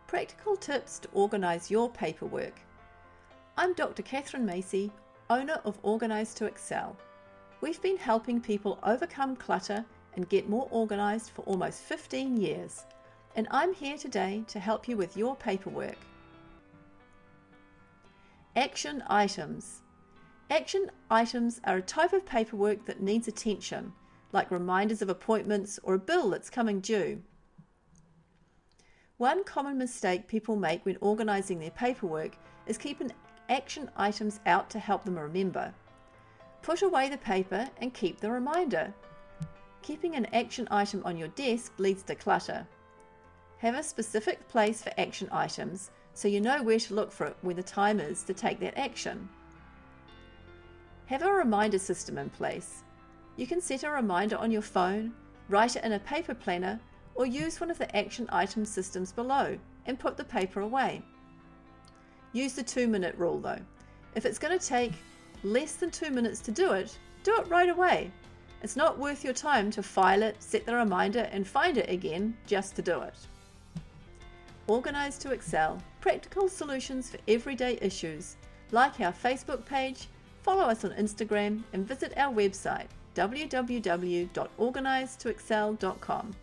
Practical tips to organise your paperwork. I'm Dr. Catherine Macy, owner of Organise to Excel. We've been helping people overcome clutter and get more organised for almost 15 years, and I'm here today to help you with your paperwork. Action items. Action items are a type of paperwork that needs attention, like reminders of appointments or a bill that's coming due. One common mistake people make when organising their paperwork is keeping action items out to help them remember. Put away the paper and keep the reminder. Keeping an action item on your desk leads to clutter. Have a specific place for action items so you know where to look for it when the time is to take that action. Have a reminder system in place. You can set a reminder on your phone, write it in a paper planner, or use one of the action item systems below and put the paper away. Use the 2-minute rule though. If it's going to take less than 2 minutes to do it right away. It's not worth your time to file it, set the reminder and find it again just to do it. Organise to Excel, practical solutions for everyday issues. Like our Facebook page, follow us on Instagram and visit our website www.organisetoexcel.com.